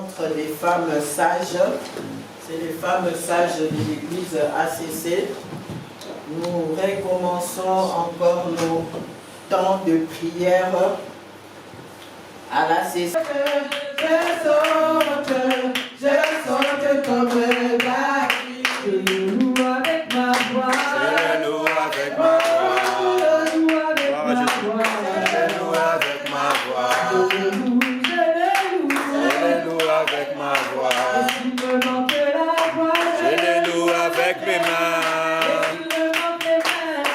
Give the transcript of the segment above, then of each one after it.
rencontre des femmes sages. C'est les femmes sages de l'église ACC. Nous recommençons encore nos temps de prière à l'ACC. Je saute comme la vie. Je loue avec ma voix. Je loue avec ma voix. Je loue avec ma voix. Je les loue avec ma voix. Je les loue avec mes mains.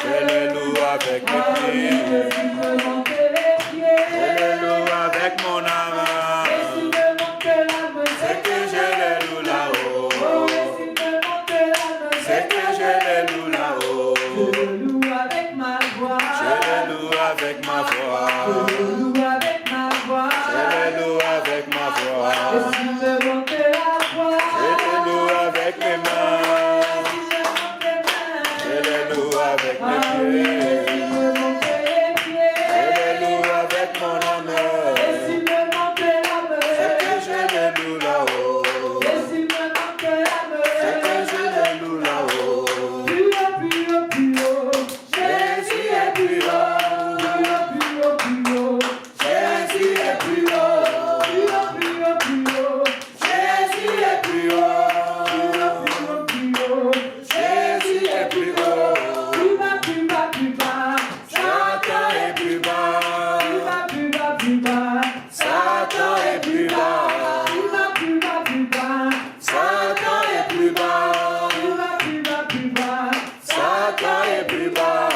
Je les loue avec mes pieds. Je les loue avec mon âme. C'est que je les loue là-haut. C'est que je les loue là-haut. Je les loue avec ma voix. Je les loue avec ma voix. Je les loue avec ma voix. Je les loue avec mes mains. Je les loue avec mes pieds. Je les loue avec mon âme. C'est que je les loue là-haut. C'est que je les loue là-haut. Jésus est plus haut. Jésus est plus haut. Jésus est plus haut. Jésus est plus haut. Satan est plus bas. Satan est plus bas. Satan est plus bas. Satan est plus bas.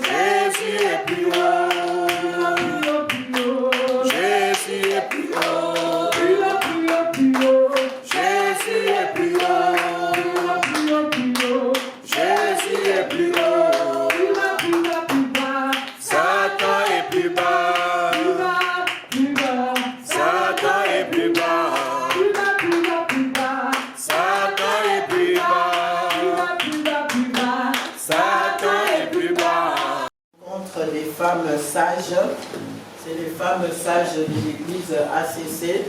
Jésus est plus haut. Jésus est plus haut. Jésus est plus haut. Jésus est plus haut. Satan est plus bas. Satan est plus bas. Satan est plus bas. Satan est plus bas. Rencontre des femmes sages. C'est les femmes sages de l'église ACC.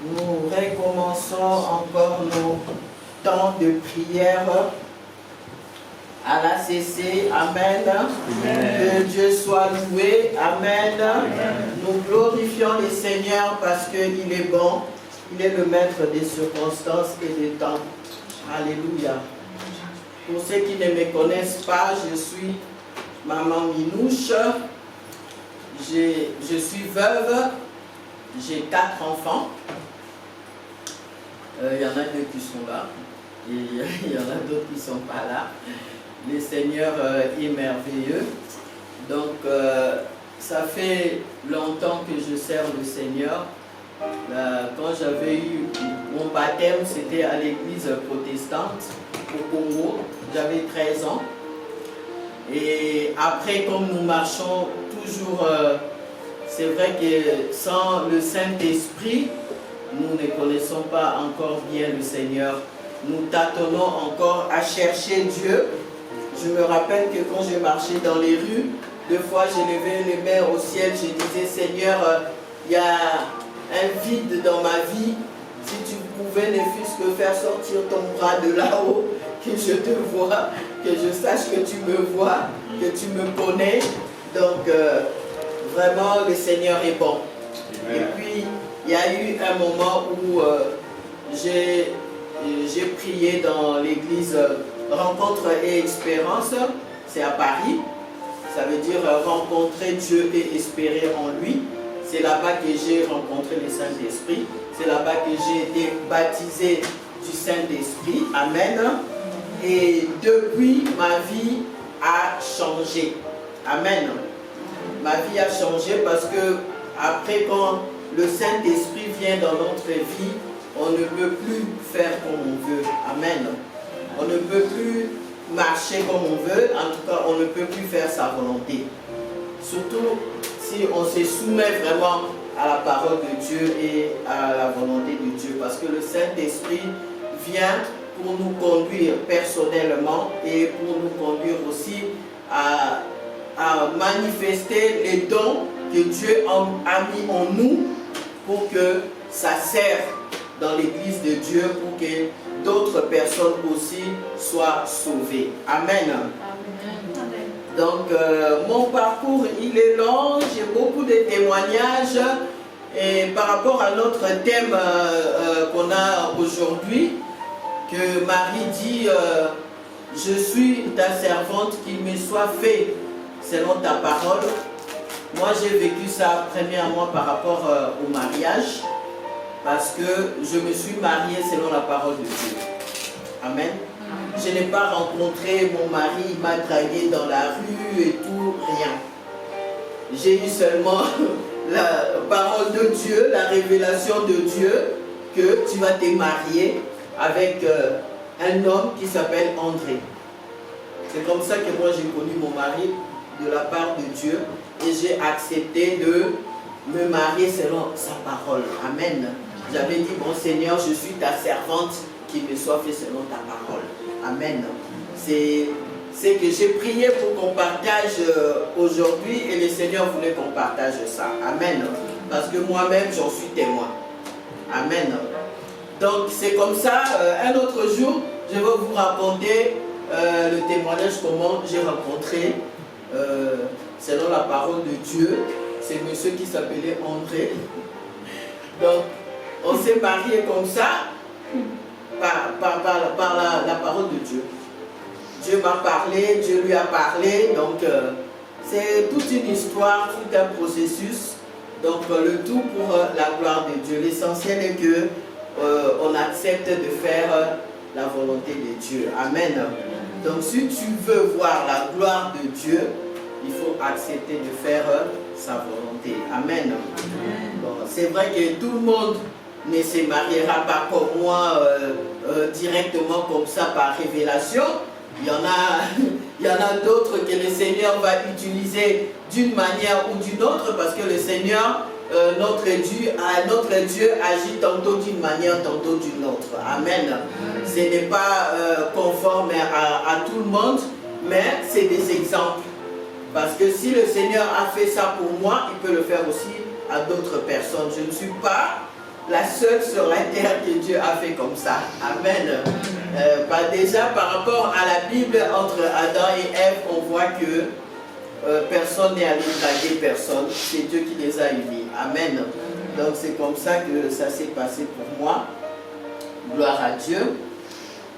Nous recommençons encore nos temps de prière à l'ACC. Amen. Que Dieu soit loué. Amen. Nous glorifions le Seigneur parce qu'il est bon. Il est le maître des circonstances et des temps. Alléluia. Pour ceux qui ne me connaissent pas, je suis Maman Minouche. Je suis veuve. J'ai 4 enfants. Il y en a 2 qui sont là. Et il y en a d'autres qui ne sont pas là. Le Seigneur est merveilleux. Donc, ça fait longtemps que je sers le Seigneur. Quand j'avais eu mon baptême, c'était à l'église protestante au Congo. J'avais 13 ans. Et après, comme nous marchons toujours, c'est vrai que sans le Saint-Esprit, nous ne connaissons pas encore bien le Seigneur. Nous tâtonnons encore à chercher Dieu. Je me rappelle que quand je marchais dans les rues, 2 fois j'ai levé les mains au ciel, je disais Seigneur, il y a un vide dans ma vie. Si tu pouvais ne fût-ce que faire sortir ton bras de là-haut, que je te vois, que je sache que tu me vois, que tu me connais. Donc vraiment le Seigneur est bon. Amen. Et puis il y a eu un moment où j'ai prié dans l'église Rencontre et Espérance, c'est à Paris. Ça veut dire rencontrer Dieu et espérer en lui. C'est là-bas que j'ai rencontré le Saint-Esprit. C'est là-bas que j'ai été baptisé du Saint-Esprit. Amen. Et depuis, ma vie a changé. Amen. Ma vie a changé parce que après, quand le Saint-Esprit vient dans notre vie, on ne peut plus faire comme on veut. Amen. On ne peut plus marcher comme on veut. En tout cas, on ne peut plus faire sa volonté. Surtout si on se soumet vraiment à la parole de Dieu et à la volonté de Dieu. Parce que le Saint-Esprit vient pour nous conduire personnellement et pour nous conduire aussi à manifester les dons que Dieu a mis en nous pour que ça serve dans l'église de Dieu, pour que d'autres personnes aussi soient sauvées. Amen. Donc, mon parcours, il est long, j'ai beaucoup de témoignages. Et par rapport à notre thème qu'on a aujourd'hui, que Marie dit, je suis ta servante, qu'il me soit fait selon ta parole. Moi, j'ai vécu ça premièrement par rapport au mariage, parce que je me suis mariée selon la parole de Dieu. Amen. Je n'ai pas rencontré mon mari, il m'a dragué dans la rue et tout, rien. J'ai eu seulement la parole de Dieu, la révélation de Dieu, que tu vas te marier avec un homme qui s'appelle André. C'est comme ça que moi j'ai connu mon mari de la part de Dieu et j'ai accepté de me marier selon sa parole. Amen. J'avais dit, bon Seigneur, je suis ta servante, qu'il me soit fait selon ta parole. Amen. C'est que j'ai prié pour qu'on partage aujourd'hui et le Seigneur voulait qu'on partage ça. Amen. Parce que moi-même, j'en suis témoin. Amen. Donc, c'est comme ça. Un autre jour, je vais vous raconter le témoignage, comment j'ai rencontré, selon la parole de Dieu, c'est monsieur qui s'appelait André. Donc, on s'est mariés comme ça, par la parole de Dieu. Dieu m'a parlé, Dieu lui a parlé, donc c'est toute une histoire, tout un processus. Donc le tout pour la gloire de Dieu. L'essentiel est que on accepte de faire la volonté de Dieu. Amen. Donc si tu veux voir la gloire de Dieu, il faut accepter de faire sa volonté. Amen. Bon, c'est vrai que tout le monde ne se mariera pas comme moi directement comme ça par révélation. Il y en a d'autres que le Seigneur va utiliser d'une manière ou d'une autre, parce que le Seigneur, notre Dieu agit tantôt d'une manière, tantôt d'une autre. Amen. Ce n'est pas conforme à tout le monde, mais c'est des exemples. Parce que si le Seigneur a fait ça pour moi, il peut le faire aussi à d'autres personnes. Je ne suis pas la seule sur la terre que Dieu a fait comme ça. Amen. Déjà, par rapport à la Bible, entre Adam et Ève, on voit que personne n'est allé draguer personne. C'est Dieu qui les a unis. Amen. Donc, c'est comme ça que ça s'est passé pour moi. Gloire à Dieu.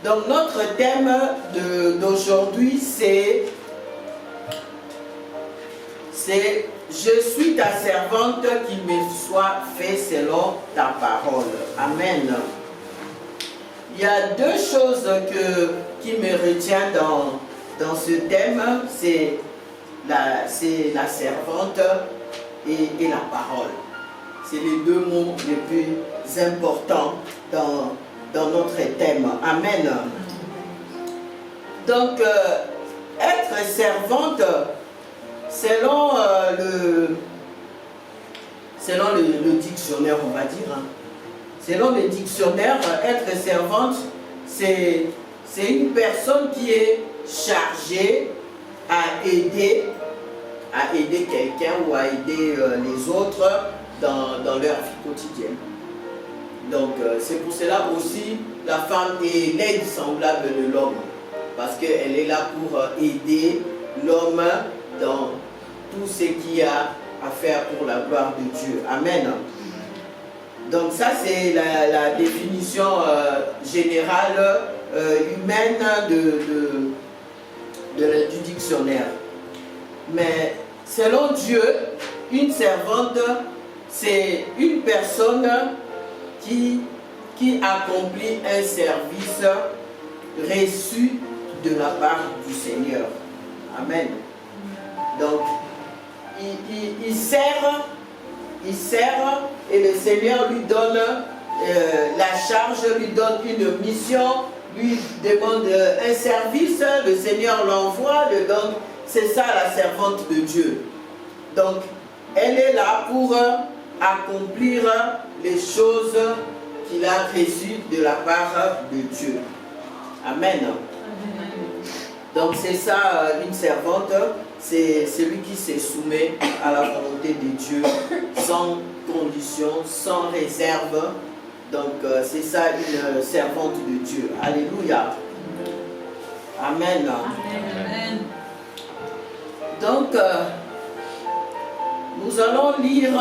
Donc, notre thème d'aujourd'hui, c'est je suis ta servante, qu'il me soit fait selon ta parole. Amen. Il y a deux choses qui me retiennent dans ce thème, c'est la servante et la parole. C'est les deux mots les plus importants dans notre thème. Amen. Donc, être servante, selon le dictionnaire, on va dire, selon le dictionnaire, être servante, c'est une personne qui est chargée à aider quelqu'un ou à aider les autres dans leur vie quotidienne. Donc c'est pour cela aussi la femme est l'aide semblable de l'homme, parce qu'elle est là pour aider l'homme dans tout ce qu'il y a à faire pour la gloire de Dieu. Amen. Donc ça c'est la définition générale humaine du dictionnaire. Mais selon Dieu, une servante, c'est une personne qui accomplit un service reçu de la part du Seigneur. Amen. Donc, il sert et le Seigneur lui donne la charge, lui donne une mission, lui demande un service, le Seigneur l'envoie, le donne. C'est ça la servante de Dieu. Donc, elle est là pour accomplir les choses qu'il a reçues de la part de Dieu. Amen. Donc, c'est ça une servante. c'est celui qui se soumet à la volonté de Dieu, sans condition, sans réserve. Donc, c'est ça une servante de Dieu. Alléluia. Amen. Amen. Donc, nous allons lire,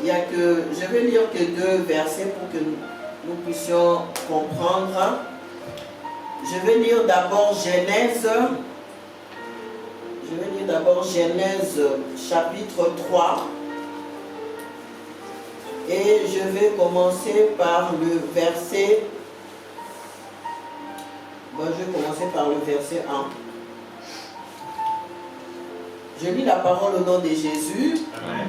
je vais lire que 2 versets pour que nous puissions comprendre. Je vais lire d'abord Genèse. Je vais lire d'abord Genèse chapitre 3. Et je vais commencer par le verset. Bon, je vais commencer par le verset 1. Je lis la parole au nom de Jésus. Amen.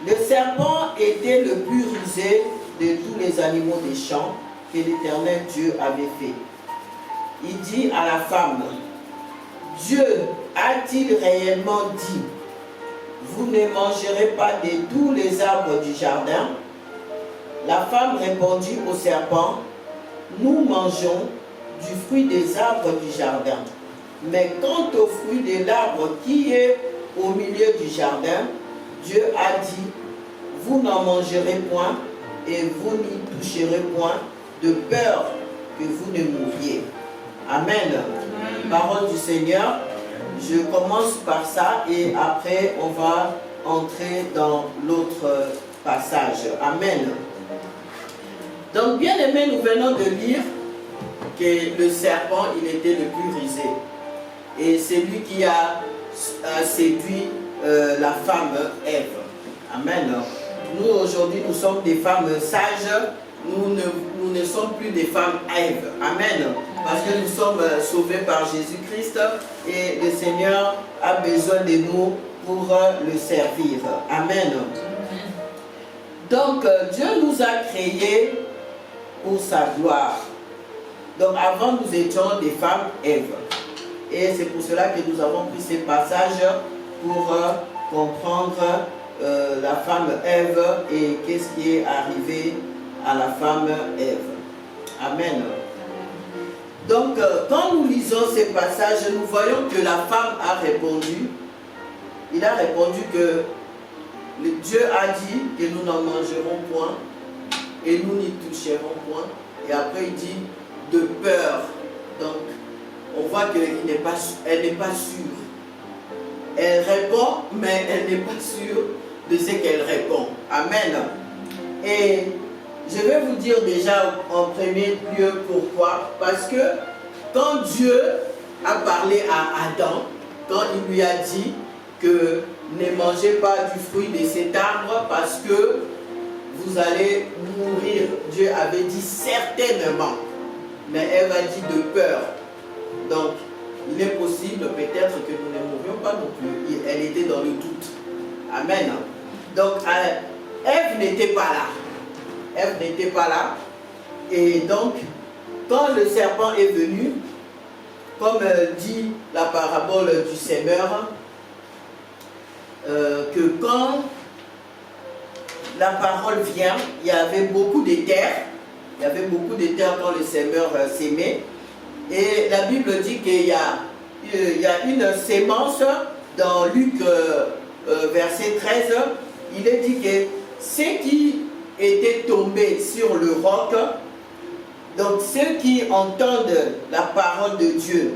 Le serpent était le plus rusé de tous les animaux des champs que l'Éternel Dieu avait fait. Il dit à la femme, Dieu a-t-il réellement dit, vous ne mangerez pas de tous les arbres du jardin? La femme répondit au serpent, nous mangeons du fruit des arbres du jardin. Mais quant au fruit de l'arbre qui est au milieu du jardin, Dieu a dit, vous n'en mangerez point et vous n'y toucherez point, de peur que vous ne mouriez. Amen. Parole du Seigneur. Je commence par ça et après on va entrer dans l'autre passage. Amen. Donc bien aimé, nous venons de lire que le serpent, il était le plus rusé. Et c'est lui qui a séduit la femme Ève. Amen. Nous aujourd'hui, nous sommes des femmes sages. Nous ne sommes plus des femmes Ève. Amen. Parce que nous sommes sauvés par Jésus-Christ et le Seigneur a besoin de nous pour le servir. Amen. Donc Dieu nous a créés pour sa gloire. Donc avant nous étions des femmes Ève. Et c'est pour cela que nous avons pris ces passages pour comprendre la femme Ève et qu'est-ce qui est arrivé à la femme Ève. Amen. Donc, quand nous lisons ces passages, nous voyons que la femme a répondu. Il a répondu que Dieu a dit que nous n'en mangerons point et nous n'y toucherons point. Et après, il dit de peur. Donc, on voit qu'elle n'est pas sûre. Elle répond, mais elle n'est pas sûre de ce qu'elle répond. Amen. Et je vais vous dire déjà en premier lieu pourquoi. Parce que quand Dieu a parlé à Adam, quand il lui a dit que ne mangez pas du fruit de cet arbre parce que vous allez mourir, Dieu avait dit certainement. Mais Ève a dit de peur. Donc, il est possible peut-être que nous ne mourions pas non plus. Elle était dans le doute. Amen. Donc, Ève n'était pas là. Ève n'était pas là. Et donc, quand le serpent est venu, comme dit la parabole du semeur, que quand la parole vient, il y avait beaucoup de terre. Il y avait beaucoup de terre quand le semeur s'aimait. Et la Bible dit qu'il y a une sémence dans Luc verset 13. Il est dit que ceux qui étaient tombés sur le roc, donc ceux qui entendent la parole de Dieu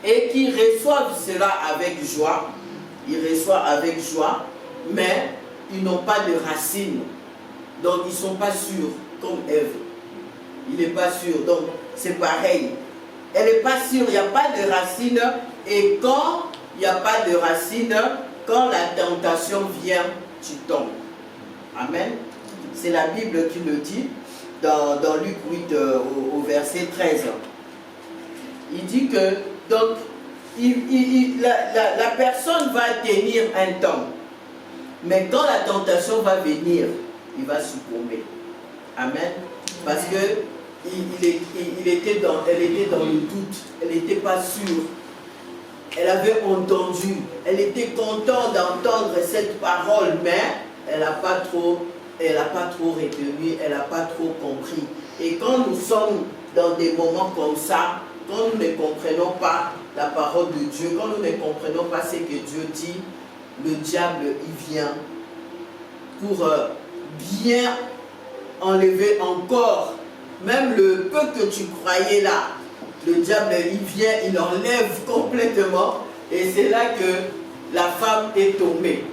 et qui reçoivent cela avec joie, ils reçoivent avec joie, mais ils n'ont pas de racines. Donc ils ne sont pas sûrs, comme Ève. Il n'est pas sûr. Donc c'est pareil. Elle n'est pas sûre, il n'y a pas de racines. Et quand il n'y a pas de racines, quand la tentation vient, tu tombes. Amen. C'est la Bible qui le dit dans Luc 8 au verset 13. Il dit que donc la personne va tenir un temps. Mais quand la tentation va venir, il va succomber. Amen. Parce que elle était dans le doute. Elle n'était pas sûre. Elle avait entendu. Elle était contente d'entendre cette parole, mais elle n'a pas trop retenu, elle n'a pas trop compris. Et quand nous sommes dans des moments comme ça, quand nous ne comprenons pas la parole de Dieu, quand nous ne comprenons pas ce que Dieu dit, le diable, il vient pour bien enlever encore, même le peu que tu croyais là, le diable, il vient, il enlève complètement, et c'est là que la femme est tombée.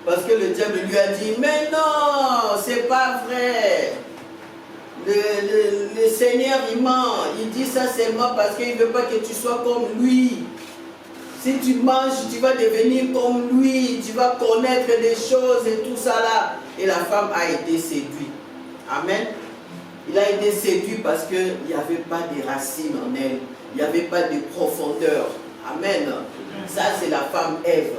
Parce que le diable lui a dit, mais non, c'est pas vrai. Le Seigneur, il ment. Il dit ça seulement parce qu'il ne veut pas que tu sois comme lui. Si tu manges, tu vas devenir comme lui. Tu vas connaître des choses et tout ça là. Et la femme a été séduite. Amen. Il a été séduit parce qu'il n'y avait pas de racines en elle. Il n'y avait pas de profondeur. Amen. Ça, c'est la femme Ève.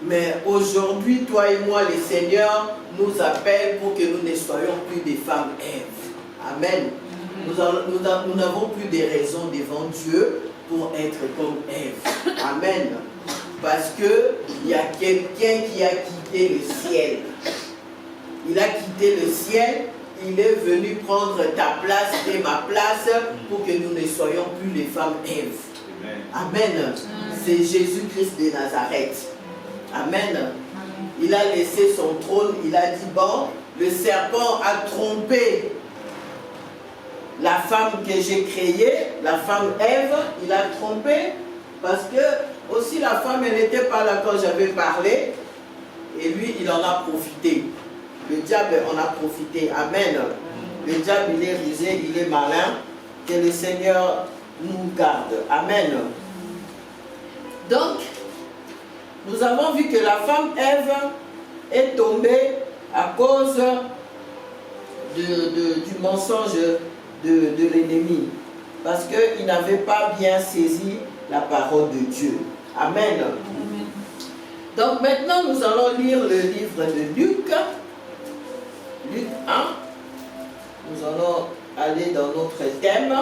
Mais aujourd'hui, toi et moi, le Seigneur nous appelle pour que nous ne soyons plus des femmes Ève. Amen. Nous n'avons plus de raisons devant Dieu pour être comme Ève. Amen. Parce qu'il y a quelqu'un qui a quitté le ciel. Il a quitté le ciel. Il est venu prendre ta place et ma place pour que nous ne soyons plus les femmes Ève. Amen. C'est Jésus-Christ de Nazareth. Amen. Il a laissé son trône. Il a dit, bon, le serpent a trompé la femme que j'ai créée, la femme Ève, il a trompé parce que aussi la femme, elle n'était pas là quand j'avais parlé et lui, il en a profité. Le diable en a profité. Amen. Le diable, il est rusé, il est malin. Que le Seigneur nous garde. Amen. Donc, nous avons vu que la femme Ève est tombée à cause du mensonge de l'ennemi, parce qu'il n'avait pas bien saisi la parole de Dieu. Amen. Donc maintenant, nous allons lire le livre de Luc. Luc 1. Nous allons aller dans notre thème.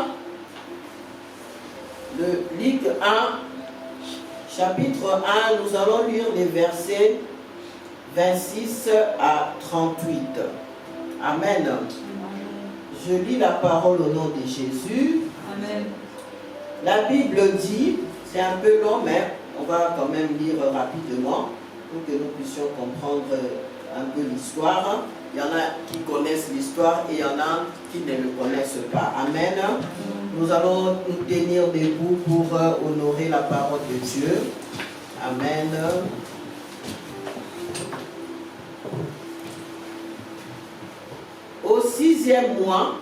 Le Luc 1, chapitre 1, nous allons lire les versets 26 à 38. Amen. Je lis la parole au nom de Jésus. Amen. La Bible dit, c'est un peu long, mais on va quand même lire rapidement pour que nous puissions comprendre un peu l'histoire. Il y en a qui connaissent l'histoire et il y en a qui ne le connaissent pas. Amen. Nous allons nous tenir debout pour honorer la parole de Dieu. Amen. Au 6e mois,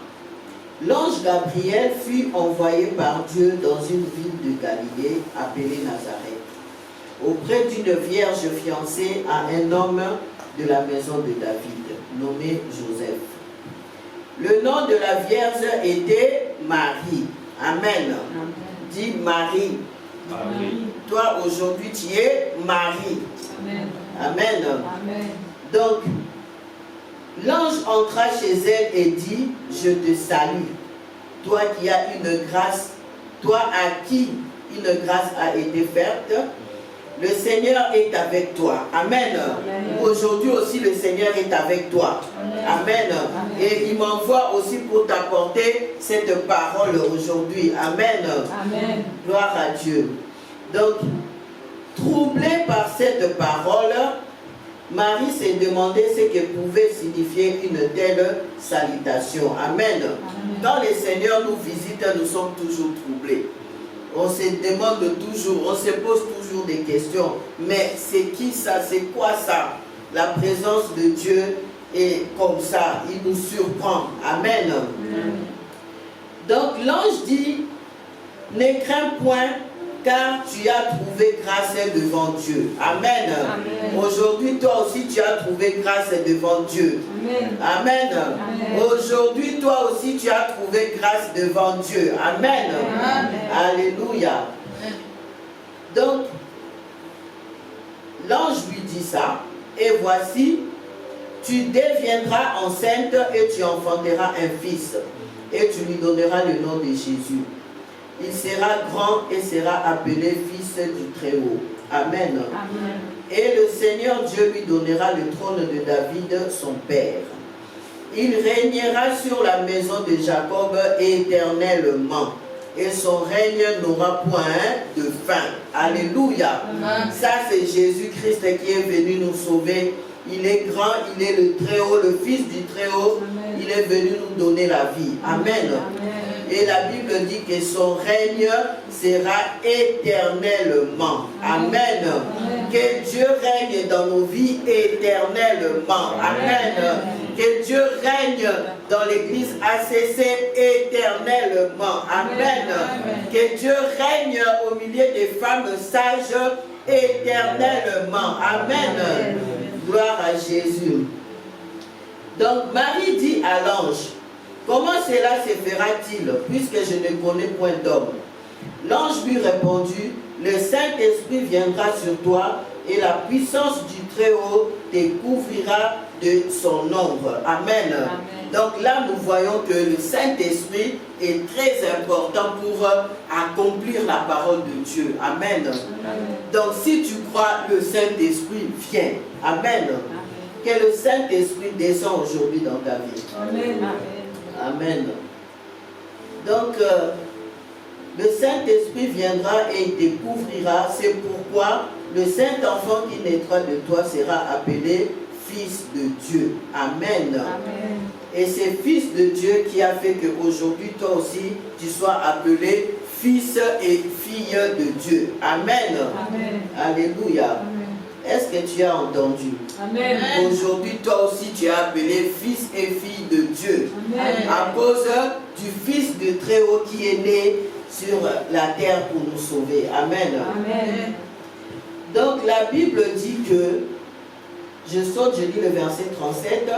l'ange Gabriel fut envoyé par Dieu dans une ville de Galilée appelée Nazareth, auprès d'une vierge fiancée à un homme de la maison de David, nommé Joseph. Le nom de la vierge était Marie. Amen. Dis Marie. Marie. Toi aujourd'hui tu es Marie. Amen. Amen. Amen. Donc, l'ange entra chez elle et dit, je te salue, toi qui as une grâce, toi à qui une grâce a été faite, le Seigneur est avec toi. Amen. Amen. Aujourd'hui aussi, le Seigneur est avec toi. Amen. Amen. Amen. Et il m'envoie aussi pour t'apporter cette parole aujourd'hui. Amen. Amen. Gloire à Dieu. Donc, troublée par cette parole, Marie s'est demandé ce que pouvait signifier une telle salutation. Amen. Amen. Quand le Seigneur nous visite, nous sommes toujours troublés. On se demande toujours, on se pose toujours des questions. Mais c'est qui ça? C'est quoi ça? La présence de Dieu est comme ça. Il nous surprend. Amen. Amen. Donc l'ange dit, ne crains point, car tu as trouvé grâce devant Dieu. Amen. Amen. Aujourd'hui, toi aussi, tu as trouvé grâce devant Dieu. Amen. Amen. Amen. Aujourd'hui, toi aussi, tu as trouvé grâce devant Dieu. Amen. Amen. Alléluia. Amen. Donc, l'ange lui dit ça. Et voici, tu deviendras enceinte et tu enfanteras un fils. Et tu lui donneras le nom de Jésus. Il sera grand et sera appelé fils du Très-Haut. Amen. Amen. Et le Seigneur Dieu lui donnera le trône de David, son père. Il régnera sur la maison de Jacob éternellement. et son règne n'aura point de fin. Alléluia. Ça, c'est Jésus-Christ qui est venu nous sauver. Il est grand, il est le Très-Haut, le Fils du Très-Haut. Il est venu nous donner la vie. Amen. Et la Bible dit que son règne sera éternellement. Amen. Que Dieu règne dans nos vies éternellement. Amen. Que Dieu règne dans l'église ACC éternellement. Amen. Que Dieu règne au milieu des femmes sages éternellement. Amen. Gloire à Jésus. Donc Marie dit à l'ange, comment cela se fera-t-il puisque je ne connais point d'homme? L'ange lui répondit, le Saint-Esprit viendra sur toi et la puissance du Très-Haut te couvrira de son ombre. Amen. Amen. Donc là, nous voyons que le Saint-Esprit est très important pour accomplir la parole de Dieu. Amen. Amen. Donc si tu crois, le Saint-Esprit vient. Amen. Amen. Que le Saint-Esprit descend aujourd'hui dans ta vie. Amen. Amen. Donc, le Saint-Esprit viendra et il te couvrira. C'est pourquoi le Saint-Enfant qui naîtra de toi sera appelé Fils de Dieu. Amen. Amen. Et c'est Fils de Dieu qui a fait qu'aujourd'hui, toi aussi, tu sois appelé Fils et Fille de Dieu. Amen. Amen. Alléluia. Amen. Est-ce que tu as entendu? Amen. Aujourd'hui, toi aussi, tu es appelé Fils et Fille de Dieu. Amen. À cause du Fils du Très-Haut qui est né sur la terre pour nous sauver. Amen. Amen. Donc, la Bible dit que, je lis le verset 37,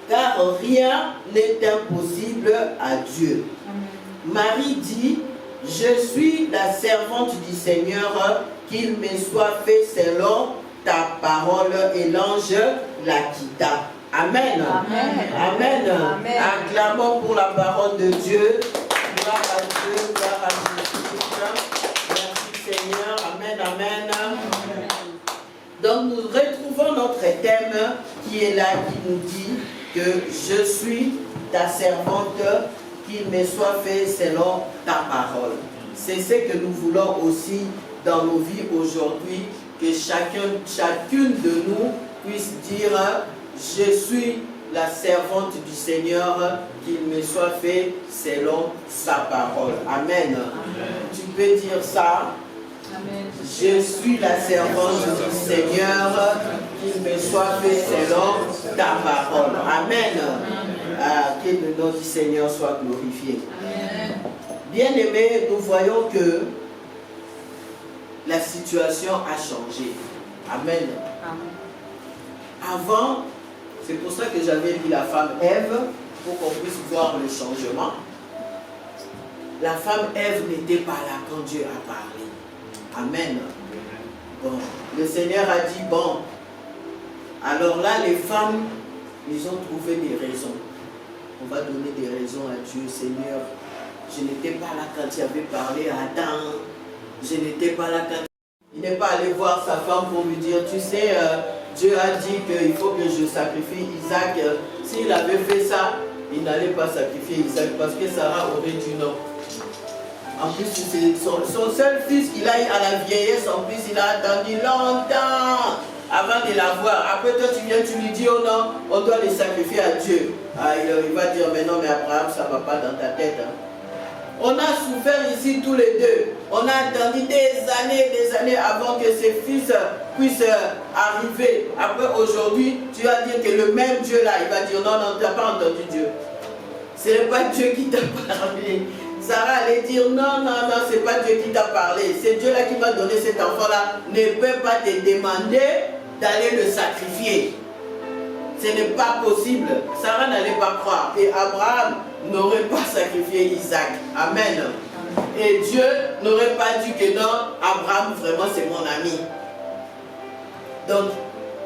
car rien n'est impossible à Dieu. Amen. Marie dit, je suis la servante du Seigneur, qu'il me soit fait selon ta parole, et l'ange la quitta. Amen. Amen. Amen. Amen. Acclamons pour la parole de Dieu. Gloire à Dieu, gloire à Jésus. Merci Seigneur. Amen. Amen. Amen. Donc nous retrouvons notre thème qui est là, qui nous dit que je suis ta servante, qu'il me soit fait selon ta parole. C'est ce que nous voulons aussi dans nos vies aujourd'hui, que chacune de nous puisse dire, je suis la servante du Seigneur, qu'il me soit fait selon sa parole. Amen. Amen. Tu peux dire ça? Amen. Je suis la servante du Seigneur, qu'il me soit fait selon ta parole. Amen. Que le nom du Seigneur soit glorifié. Amen. Bien-aimés, nous voyons que la situation a changé. Amen. Amen. Avant, c'est pour ça que j'avais mis la femme Ève, pour qu'on puisse voir le changement. La femme Ève n'était pas là quand Dieu a parlé. Amen. Bon, le Seigneur a dit, bon, alors là, les femmes, ils ont trouvé des raisons. On va donner des raisons à Dieu. Seigneur, je n'étais pas là quand tu avais parlé à Adam. Je n'étais pas là quand... Il n'est pas allé voir sa femme pour lui dire, tu sais, Dieu a dit qu'il faut que je sacrifie Isaac. S'il avait fait ça, il n'allait pas sacrifier Isaac parce que Sarah aurait dit non. En plus, c'est son seul fils qu'il a eu à la vieillesse. En plus, il a attendu longtemps avant de l'avoir. Après, toi, tu viens, tu lui dis, oh non, on doit les sacrifier à Dieu. Ah, il va dire, mais non, mais Abraham, ça ne va pas dans ta tête. Hein. On a souffert ici tous les deux. On a attendu des années avant que ses fils puissent arriver. Après, aujourd'hui, tu vas dire que le même Dieu là, il va dire, non, non, tu n'as pas entendu Dieu. Ce n'est pas Dieu qui t'a parlé. Sarah allait dire, non, non, non, ce n'est pas Dieu qui t'a parlé. C'est Dieu là qui m'a donné cet enfant-là. Ne peut pas te demander d'aller le sacrifier. Ce n'est pas possible. Sarah n'allait pas croire. Et Abraham n'aurait pas sacrifié Isaac. Amen. Et Dieu n'aurait pas dit que non, Abraham, vraiment, c'est mon ami. Donc,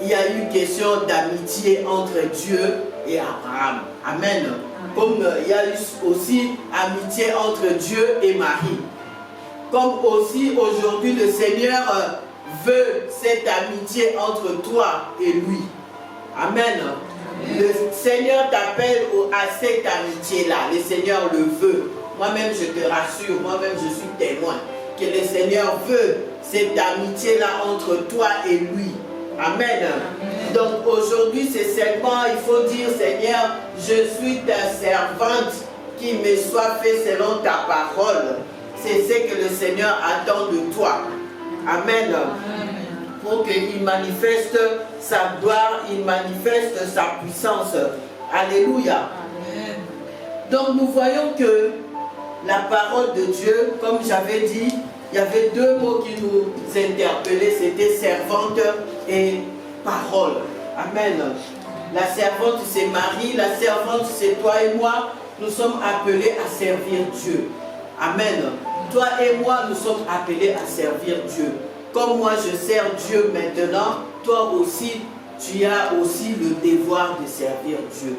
il y a eu question d'amitié entre Dieu et Abraham. Amen. Comme il y a eu aussi amitié entre Dieu et Marie. Comme aussi aujourd'hui le Seigneur veut cette amitié entre toi et lui. Amen. Le Seigneur t'appelle à cette amitié-là. Le Seigneur le veut. moi-même je te rassure, moi-même je suis témoin que le Seigneur veut cette amitié-là entre toi et lui. Amen. Donc aujourd'hui, c'est seulement, il faut dire, Seigneur, je suis ta servante, qu'il me soit fait selon ta parole. C'est ce que le Seigneur attend de toi. Amen. Pour qu'il manifeste sa gloire, il manifeste sa puissance. Alléluia. Donc nous voyons que la parole de Dieu, comme j'avais dit, il y avait deux mots qui nous interpellaient, c'était servante et parole. Amen. La servante c'est Marie, la servante c'est toi et moi. Nous sommes appelés à servir Dieu. Amen. Toi et moi, nous sommes appelés à servir Dieu. Comme moi je sers Dieu maintenant, toi aussi, tu as aussi le devoir de servir Dieu.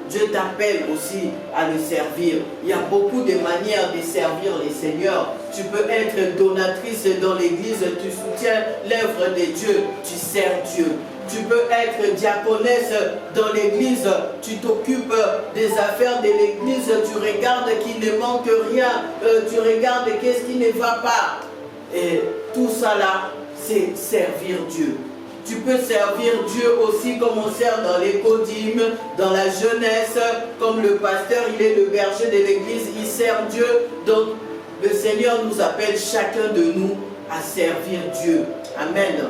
Dieu t'appelle aussi à le servir. Il y a beaucoup de manières de servir le Seigneur. Tu peux être donatrice dans l'église, tu soutiens l'œuvre de Dieu, tu sers Dieu. Tu peux être diaconesse dans l'église, tu t'occupes des affaires de l'église, tu regardes qu'il ne manque rien, tu regardes qu'est-ce qui ne va pas. Et tout ça là, c'est servir Dieu. Tu peux servir Dieu aussi comme on sert dans les codimes, dans la jeunesse, comme le pasteur, il est le berger de l'église, il sert Dieu. Donc, le Seigneur nous appelle chacun de nous à servir Dieu. Amen.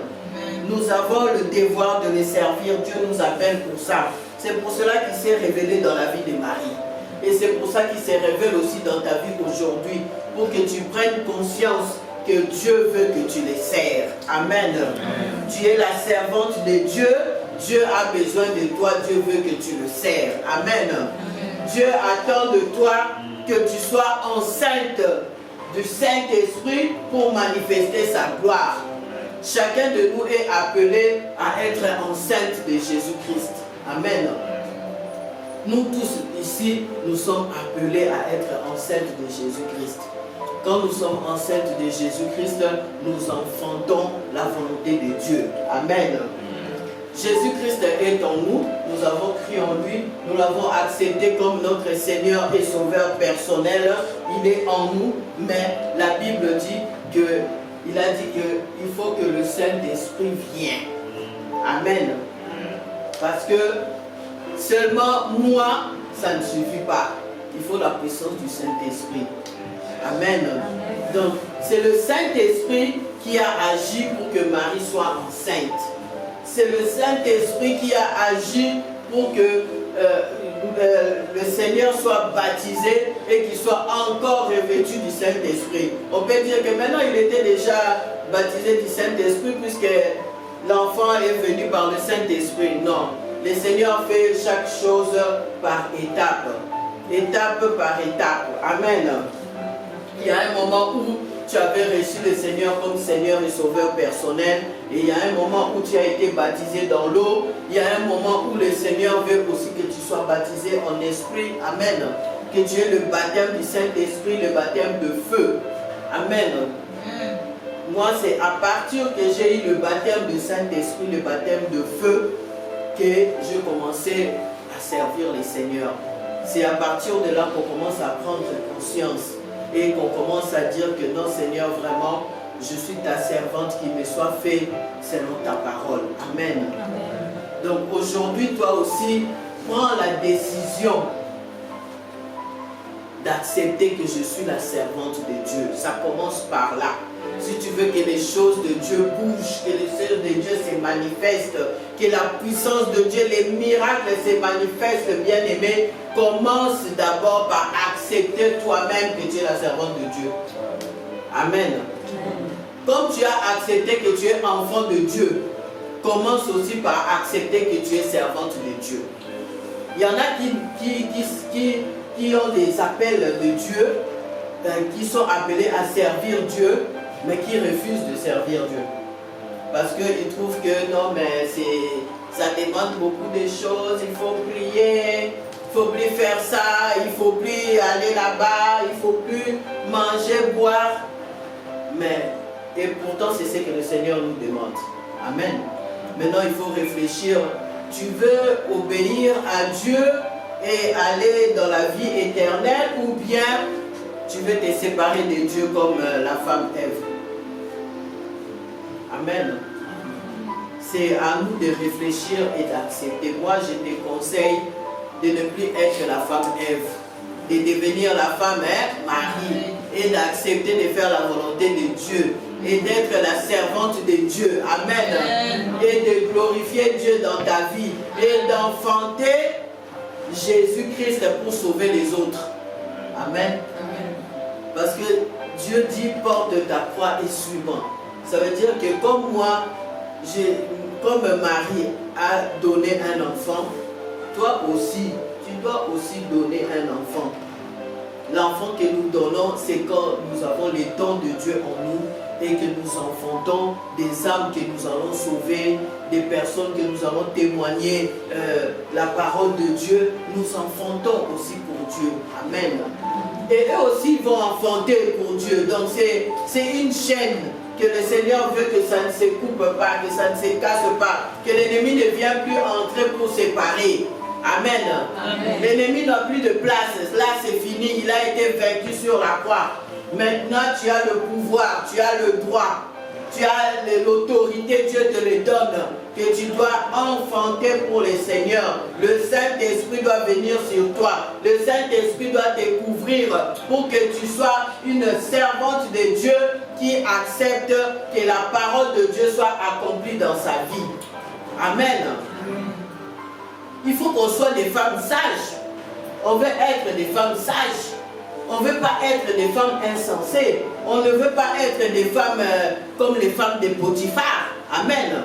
Nous avons le devoir de les servir. Dieu nous appelle pour ça. C'est pour cela qu'il s'est révélé dans la vie de Marie. Et c'est pour ça qu'il se révèle aussi dans ta vie aujourd'hui. Pour que tu prennes conscience que Dieu veut que tu les sers. Amen. Tu es la servante de Dieu. Dieu a besoin de toi. Dieu veut que tu le sers. Amen. Dieu attend de toi que tu sois enceinte du Saint-Esprit pour manifester sa gloire. Chacun de nous est appelé à être enceinte de Jésus-Christ. Amen. Nous tous ici, nous sommes appelés à être enceintes de Jésus-Christ. Quand nous sommes enceintes de Jésus-Christ, nous enfantons la volonté de Dieu. Amen. Jésus-Christ est en nous, nous avons cru en lui, nous l'avons accepté comme notre Seigneur et Sauveur personnel. Il est en nous, mais la Bible dit que il a dit qu'il faut que le Saint-Esprit vienne. Amen. Parce que seulement moi, ça ne suffit pas. Il faut la puissance du Saint-Esprit. Amen. Donc, c'est le Saint-Esprit qui a agi pour que Marie soit enceinte. C'est le Saint-Esprit qui a agi pour que le Seigneur soit baptisé et qu'il soit encore revêtu du Saint-Esprit. On peut dire que maintenant il était déjà baptisé du Saint-Esprit puisque l'enfant est venu par le Saint-Esprit. Non, le Seigneur fait chaque chose par étape, étape par étape. Amen. Il y a un moment où tu avais reçu le Seigneur comme Seigneur et Sauveur personnel. Et il y a un moment où tu as été baptisé dans l'eau. Il y a un moment où le Seigneur veut aussi que tu sois baptisé en esprit. Amen. Que tu aies le baptême du Saint-Esprit, le baptême de feu. Amen. Moi, c'est à partir que j'ai eu le baptême du Saint-Esprit, le baptême de feu, que je commençais à servir le Seigneur. C'est à partir de là qu'on commence à prendre conscience. Et qu'on commence à dire que non Seigneur, vraiment, je suis ta servante, qu'il me soit fait selon ta parole. Amen. Amen. Donc aujourd'hui, toi aussi, prends la décision d'accepter que je suis la servante de Dieu. Ça commence par là. Si tu veux que les choses de Dieu bougent, que les choses de Dieu se manifestent, que la puissance de Dieu, les miracles se manifestent, bien-aimé, commence d'abord par accepter toi-même que tu es la servante de Dieu. Amen. Comme tu as accepté que tu es enfant de Dieu, commence aussi par accepter que tu es servante de Dieu. Il y en a qui ont des appels de Dieu, qui sont appelés à servir Dieu, mais qui refusent de servir Dieu. Parce qu'ils trouvent que non, mais ça demande beaucoup de choses, il faut prier, il ne faut plus faire ça, il ne faut plus aller là-bas, il ne faut plus manger, boire. Et pourtant, c'est ce que le Seigneur nous demande. Amen. Maintenant, il faut réfléchir. Tu veux obéir à Dieu et aller dans la vie éternelle, ou bien tu veux te séparer de Dieu comme la femme Ève. Amen. C'est à nous de réfléchir et d'accepter. Moi, je te conseille de ne plus être la femme Ève, de devenir la femme Marie et d'accepter de faire la volonté de Dieu et d'être la servante de Dieu. Amen. Et de glorifier Dieu dans ta vie et d'enfanter Jésus-Christ pour sauver les autres. Amen. Parce que Dieu dit porte ta croix et suis-moi. Ça veut dire que comme moi, comme Marie a donné un enfant, toi aussi, tu dois aussi donner un enfant. L'enfant que nous donnons, c'est quand nous avons les dons de Dieu en nous et que nous enfantons des âmes que nous allons sauver, des personnes que nous allons témoigner la parole de Dieu. Nous enfantons aussi pour Dieu. Amen. Et eux aussi vont enfanter pour Dieu. Donc c'est une chaîne que le Seigneur veut que ça ne se coupe pas, que ça ne se casse pas, que l'ennemi ne vienne plus entrer pour séparer. Amen. L'ennemi n'a plus de place. Là, c'est fini. Il a été vaincu sur la croix. Maintenant, tu as le pouvoir, tu as le droit, tu as l'autorité. Dieu te le donne. Que tu dois enfanter pour le Seigneur. Le Saint-Esprit doit venir sur toi. Le Saint-Esprit doit te couvrir pour que tu sois une servante de Dieu qui accepte que la parole de Dieu soit accomplie dans sa vie. Amen. Il faut qu'on soit des femmes sages. On veut être des femmes sages. On ne veut pas être des femmes insensées. On ne veut pas être des femmes comme les femmes de Potiphar. Amen.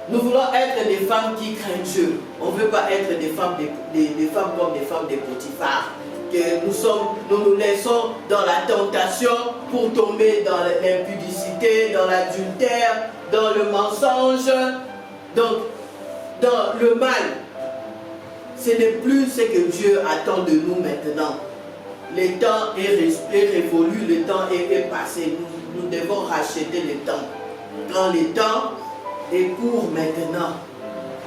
Nous voulons être des femmes qui craignent Dieu. On ne veut pas être des femmes, des femmes comme des femmes de Potiphar. Que nous nous laissons dans la tentation pour tomber dans l'impudicité, dans l'adultère, dans le mensonge, donc dans le mal. Ce n'est plus ce que Dieu attend de nous maintenant. Le temps est révolu, le temps est passé. Nous devons racheter le temps. Quand le temps est court maintenant,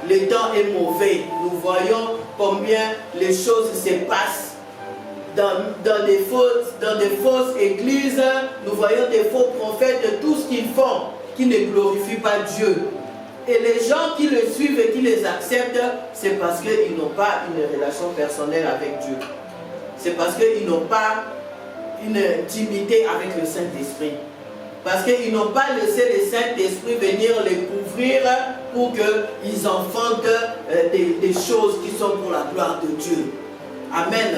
le temps est mauvais. Nous voyons combien les choses se passent dans des fausses églises. Nous voyons des faux prophètes, tout ce qu'ils font qui ne glorifie pas Dieu. Et les gens qui le suivent et qui les acceptent, c'est parce qu'ils n'ont pas une relation personnelle avec Dieu. C'est parce qu'ils n'ont pas une intimité avec le Saint-Esprit. Parce qu'ils n'ont pas laissé le Saint-Esprit venir les couvrir pour qu'ils enfantent des choses qui sont pour la gloire de Dieu. Amen.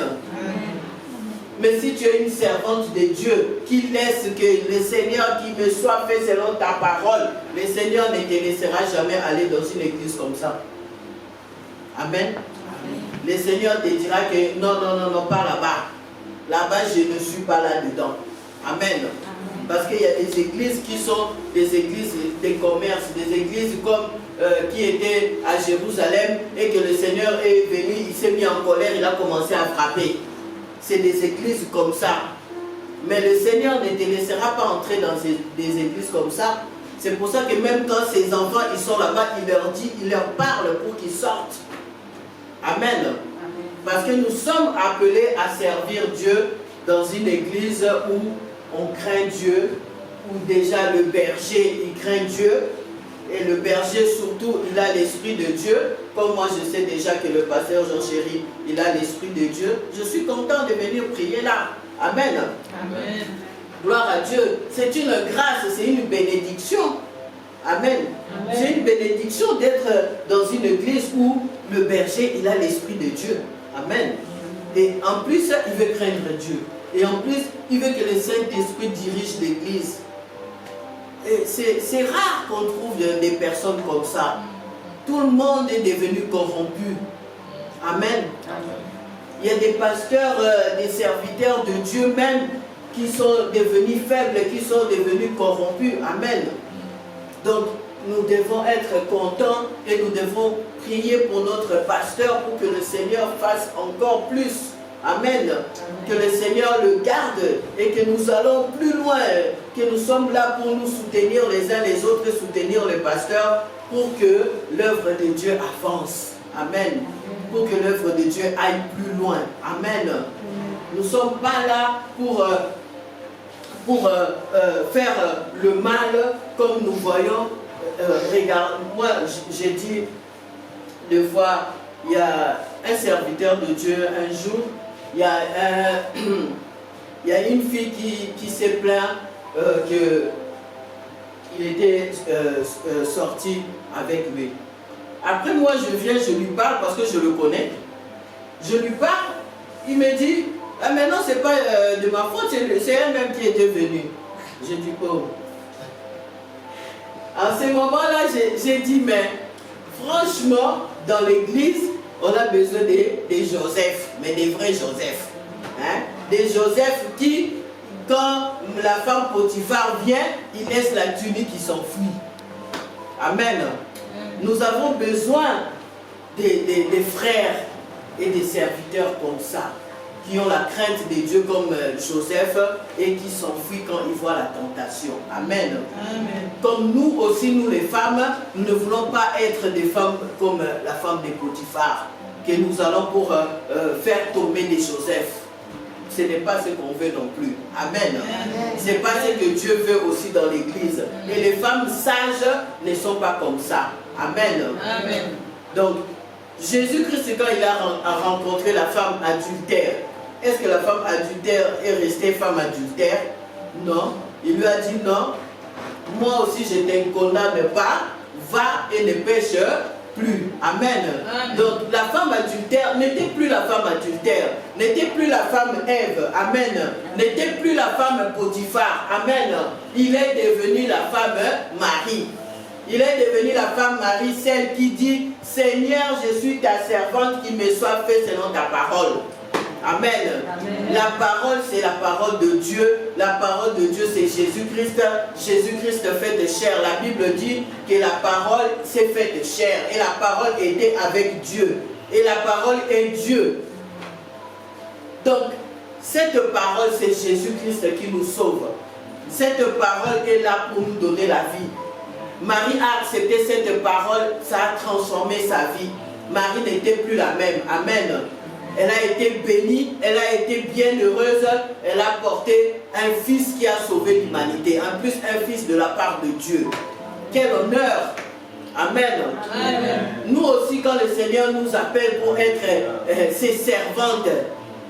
Mais si tu es une servante de Dieu qui laisse que le Seigneur qui me soit fait selon ta parole, le Seigneur ne te laissera jamais aller dans une église comme ça. Amen. Le Seigneur te dira que non, pas là-bas. Là-bas, je ne suis pas là-dedans. Amen. Parce qu'il y a des églises qui sont des églises de commerce, des églises comme qui étaient à Jérusalem et que le Seigneur est venu, il s'est mis en colère, il a commencé à frapper. C'est des églises comme ça. Mais le Seigneur ne te laissera pas entrer dans des églises comme ça. C'est pour ça que même quand ses enfants ils sont là-bas, il leur parle pour qu'ils sortent. Amen. Parce que nous sommes appelés à servir Dieu dans une église où on craint Dieu, où déjà le berger, il craint Dieu. Et le berger surtout, il a l'esprit de Dieu. Comme moi, je sais déjà que le pasteur Jean-Chéri, il a l'esprit de Dieu. Je suis content de venir prier là. Amen. Amen. Gloire à Dieu. C'est une grâce, c'est une bénédiction. Amen. Amen. C'est une bénédiction d'être dans une église où le berger, il a l'esprit de Dieu. Amen. Et en plus, il veut craindre Dieu. Et en plus, il veut que le Saint-Esprit dirige l'église. C'est rare qu'on trouve des personnes comme ça. Tout le monde est devenu corrompu. Amen. Il y a des pasteurs, des serviteurs de Dieu même qui sont devenus faibles, qui sont devenus corrompus. Amen. Donc, nous devons être contents et nous devons prier pour notre pasteur pour que le Seigneur fasse encore plus. Amen. Que le Seigneur le garde et que nous allons plus loin, que nous sommes là pour nous soutenir les uns les autres, soutenir le pasteur pour que l'œuvre de Dieu avance. Amen. Pour que l'œuvre de Dieu aille plus loin. Amen. Nous ne sommes pas là pour faire le mal comme nous voyons. Regarde, moi j'ai dit deux fois, il y a un serviteur de Dieu un jour, il y a une fille qui s'est plaint qu'il était sorti avec lui. Après moi je viens, je lui parle parce que je le connais. Je lui parle, il me dit, ah, maintenant c'est pas de ma faute, c'est elle-même qui était venue. J'ai dit, oh. À ce moment-là, j'ai dit, mais franchement, dans l'église, on a besoin des Joseph, mais des vrais Joseph. Hein? Des Joseph qui, quand la femme Potiphar vient, il laisse la tunique, il s'enfuit. Amen. Nous avons besoin des frères et des serviteurs comme ça, qui ont la crainte de Dieu comme Joseph et qui s'enfuient quand ils voient la tentation. Amen. Amen. Comme nous aussi, nous les femmes, nous ne voulons pas être des femmes comme la femme de Potiphar, que nous allons pour faire tomber des Joseph. Ce n'est pas ce qu'on veut non plus. Amen. Ce n'est pas ce que Dieu veut aussi dans l'église. Et les femmes sages ne sont pas comme ça. Amen. Amen. Donc, Jésus-Christ, quand il a rencontré la femme adultère, est-ce que la femme adultère est restée femme adultère? Non. Il lui a dit non. Moi aussi, je ne te condamne pas. Va et ne pêche plus. Amen. Amen. Donc, la femme adultère n'était plus la femme adultère. N'était plus la femme Ève. Amen. N'était plus la femme Potiphar. Amen. Il est devenu la femme Marie. Il est devenu la femme Marie, celle qui dit, Seigneur, je suis ta servante, qui me soit fait selon ta parole. Amen. Amen. La parole, c'est la parole de Dieu. La parole de Dieu, c'est Jésus-Christ. Jésus-Christ fait de chair. La Bible dit que la parole s'est faite de chair. Et la parole était avec Dieu. Et la parole est Dieu. Donc, cette parole, c'est Jésus-Christ qui nous sauve. Cette parole est là pour nous donner la vie. Marie a accepté cette parole, ça a transformé sa vie. Marie n'était plus la même. Amen. Elle a été bénie, elle a été bien heureuse, elle a porté un fils qui a sauvé l'humanité. En plus, un fils de la part de Dieu. Quel honneur! Amen. Amen. Nous aussi, quand le Seigneur nous appelle pour être ses servantes,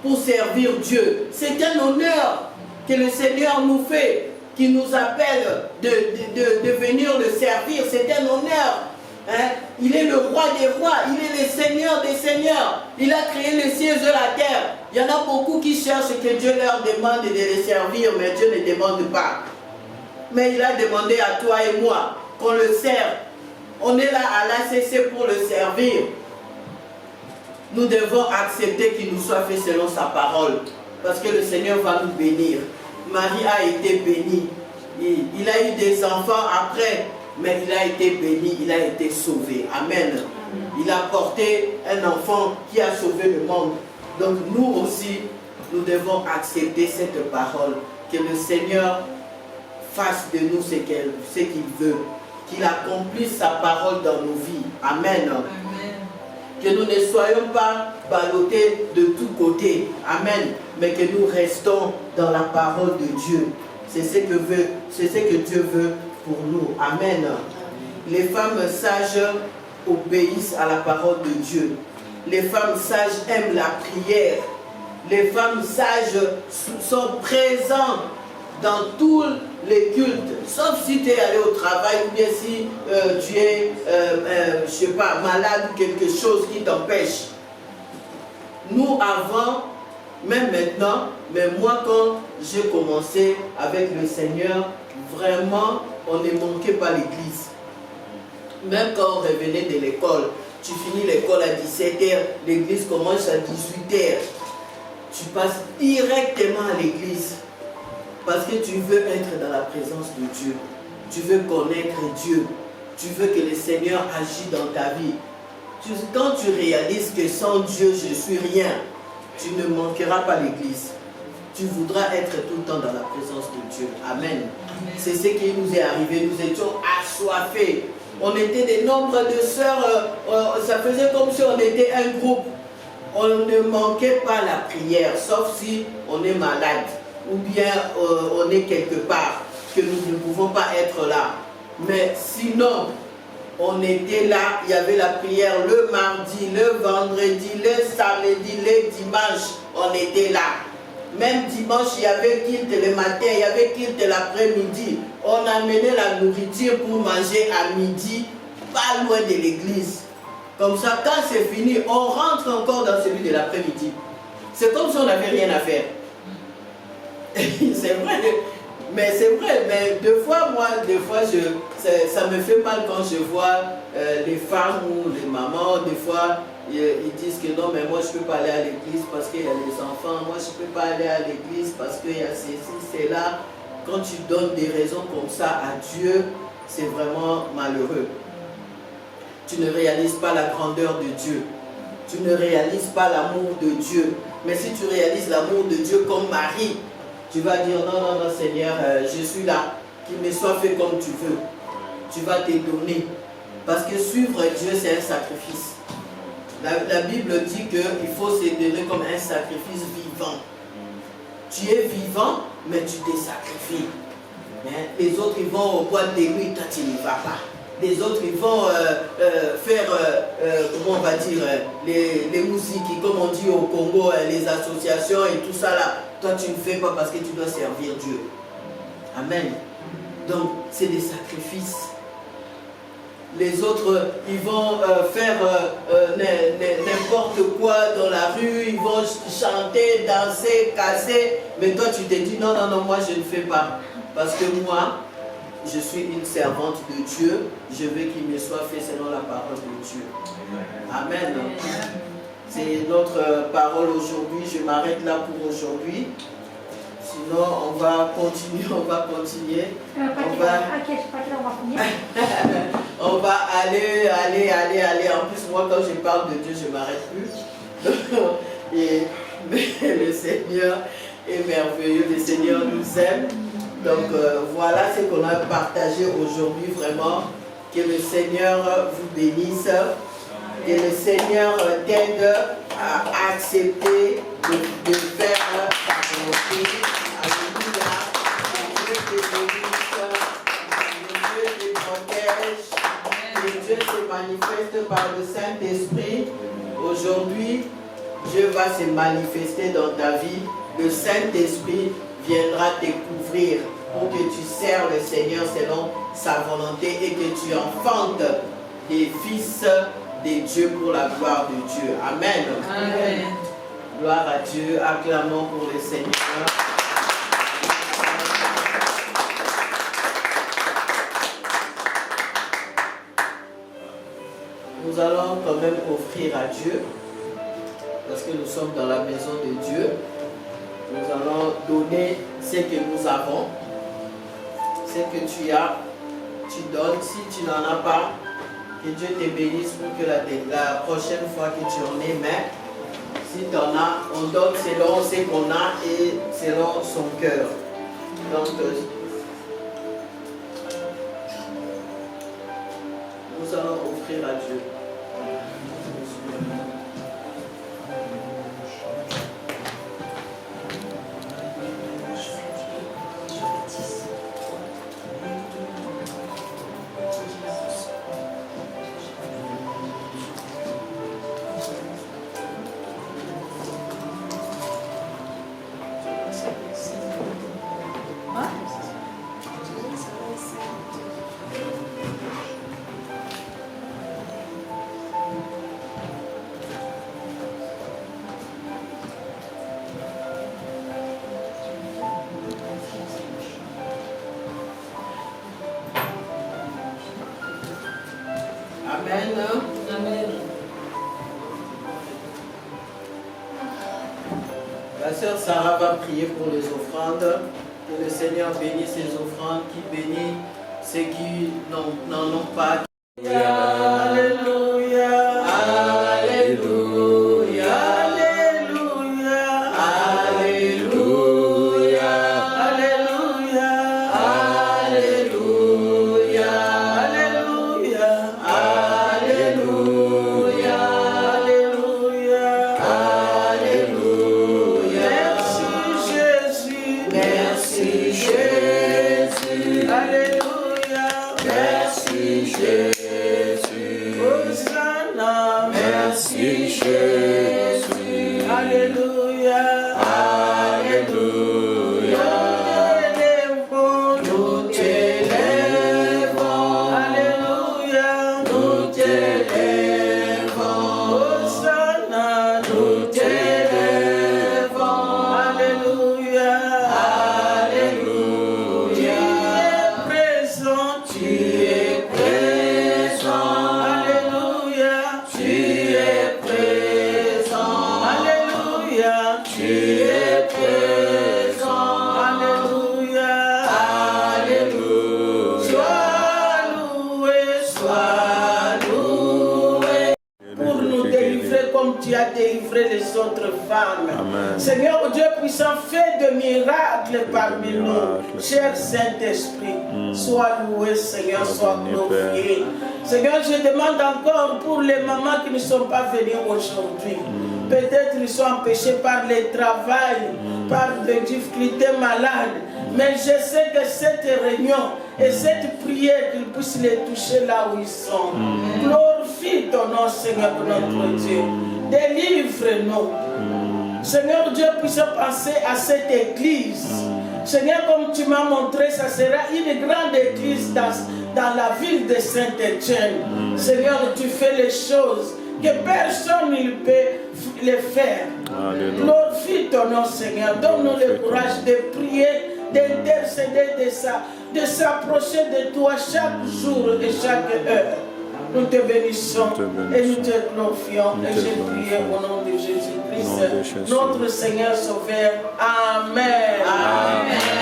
pour servir Dieu, c'est un honneur que le Seigneur nous fait, qui nous appelle de venir le servir. C'est un honneur. Hein? Il est le roi des rois, il est le Seigneur des seigneurs. Il a créé les cieux et la terre. Il y en a beaucoup qui cherchent que Dieu leur demande de les servir, mais Dieu ne demande pas. Mais il a demandé à toi et moi qu'on le serve. On est là à l'ACC pour le servir. Nous devons accepter qu'il nous soit fait selon sa parole, parce que le Seigneur va nous bénir. Marie a été bénie. Il a eu des enfants après, mais il a été béni, il a été sauvé. Amen. Il a porté un enfant qui a sauvé le monde. Donc nous aussi, nous devons accepter cette parole. Que le Seigneur fasse de nous ce qu'il veut. Qu'il accomplisse sa parole dans nos vies. Amen. Que nous ne soyons pas ballottés de tous côtés. Amen. Mais que nous restons dans la parole de Dieu. C'est ce que Dieu veut pour nous. Amen. Les femmes sages obéissent à la parole de Dieu. Les femmes sages aiment la prière. Les femmes sages sont présentes dans tous les cultes, sauf si tu es allé au travail ou bien si tu es, je sais pas, malade ou quelque chose qui t'empêche. Nous avant, même maintenant, mais moi quand j'ai commencé avec le Seigneur, vraiment, on ne manquait pas l'église. Même quand on revenait de l'école, tu finis l'école à 17h, l'église commence à 18h. Tu passes directement à l'église. Parce que tu veux être dans la présence de Dieu. Tu veux connaître Dieu. Tu veux que le Seigneur agisse dans ta vie. Quand tu réalises que sans Dieu, je ne suis rien, tu ne manqueras pas l'église. Tu voudras être tout le temps dans la présence de Dieu. Amen. C'est ce qui nous est arrivé. Nous étions assoiffés. On était des nombres de sœurs. Ça faisait comme si on était un groupe. on ne manquait pas la prière, sauf si on est malade ou bien on est quelque part, que nous ne pouvons pas être là. Mais sinon, on était là, il y avait la prière le mardi, le vendredi, le samedi, le dimanche, on était là. Même dimanche, il y avait kilt le matin, il y avait kilt l'après-midi. On amenait la nourriture pour manger à midi, pas loin de l'église. Comme ça, quand c'est fini, on rentre encore dans celui de l'après-midi. C'est comme si on n'avait rien à faire. C'est vrai. Mais c'est vrai, mais des fois, ça me fait mal quand je vois les femmes ou les mamans, des fois, ils disent que non, mais moi je ne peux pas aller à l'église parce qu'il y a les enfants, moi je ne peux pas aller à l'église parce qu'il y a ceci, c'est là. Quand tu donnes des raisons comme ça à Dieu, c'est vraiment malheureux. Tu ne réalises pas la grandeur de Dieu. Tu ne réalises pas l'amour de Dieu. Mais si tu réalises l'amour de Dieu comme Marie, tu vas dire non, non, non, Seigneur, je suis là. Qu'il me soit fait comme tu veux. Tu vas te donner. Parce que suivre Dieu, c'est un sacrifice. La Bible dit qu'il faut se donner comme un sacrifice vivant. Tu es vivant, mais tu te sacrifies. Les autres, ils vont au boîte de nuit, toi, tu n'y vas pas. Les autres, ils vont faire, comment on va dire, les musiques, comme on dit au Congo, les associations et tout ça là. Toi, tu ne fais pas parce que tu dois servir Dieu. Amen. Donc, c'est des sacrifices. Les autres, ils vont faire n'importe quoi dans la rue, ils vont chanter, danser, casser. Mais toi, tu te dis, non, non, non, moi, je ne fais pas. Parce que moi, je suis une servante de Dieu. Je veux qu'il me soit fait selon la parole de Dieu. Amen. C'est notre parole aujourd'hui. Je m'arrête là pour aujourd'hui. Sinon, on va continuer. On va aller. En plus, moi, quand je parle de Dieu, je ne m'arrête plus. Mais le Seigneur est merveilleux. Le Seigneur nous aime. Donc, voilà ce qu'on a partagé aujourd'hui, vraiment. Que le Seigneur vous bénisse. Que le Seigneur t'aide à accepter de faire ta volonté. Alléluia. Que Dieu te bénisse. Que Dieu te protège. Que Dieu se manifeste par le Saint-Esprit. Aujourd'hui, Dieu va se manifester dans ta vie. Le Saint-Esprit viendra te couvrir pour que tu sers le Seigneur selon sa volonté et que tu enfantes des fils de Dieu pour la gloire de Dieu. Amen. Amen. Gloire à Dieu. Acclamons pour le Seigneur. Nous allons quand même offrir à Dieu, parce que nous sommes dans la maison de Dieu. Nous allons donner ce que nous avons. Ce que tu as, tu donnes. Si tu n'en as pas, que Dieu te bénisse pour que la prochaine fois que tu en aies, mais si tu en as, on donne selon ce qu'on a et selon son cœur. Donc, nous allons offrir à Dieu. Amen. La sœur Sarah va prier pour les offrandes. Que le Seigneur bénisse ces offrandes, qui bénit ceux qui n'en ont pas. Alléluia. Alléluia. Alléluia. Alléluia. Alléluia. Alléluia. Alléluia. Alléluia. Alléluia. Jésus. Alléluia. Alléluia. Nous t'élèvons. Alléluia. Nous t'élèvons. Hosanna. Nous t'élèvons. Alléluia. Alléluia. Tu es présent. Alléluia. Tu es présent. Alléluia. Tu es présent. Alléluia. Alléluia. Sois loué, sois loué. Pour nous délivrer comme tu as délivré les autres femmes. Amen. Seigneur Dieu puissant, fais de miracles parmi nous. miracles, Cher Saint-Esprit, sois loué, Seigneur, sois béni, glorifié. Seigneur, je demande encore pour les mamans qui ne sont pas venues aujourd'hui. Peut-être ils sont empêchés par le travail, par des difficultés malades. Mais je sais que cette réunion et cette prière, qu'ils puissent les toucher là où ils sont. Glorifie ton nom, Seigneur, notre Dieu. Délivre-nous. Seigneur Dieu, puisse penser à cette église. Seigneur, comme tu m'as montré, ça sera une grande église dans la ville de Saint-Étienne. Seigneur, tu fais les choses que personne ne peut les faire. Alléluia. Glorifie ton nom, Seigneur. Donne-nous le courage de prier, d'intercéder, de s'approcher de toi chaque jour et chaque heure. Nous te bénissons et nous te glorifions. Et je prie au nom de Jésus-Christ, notre Seigneur Sauveur. Amen. Amen.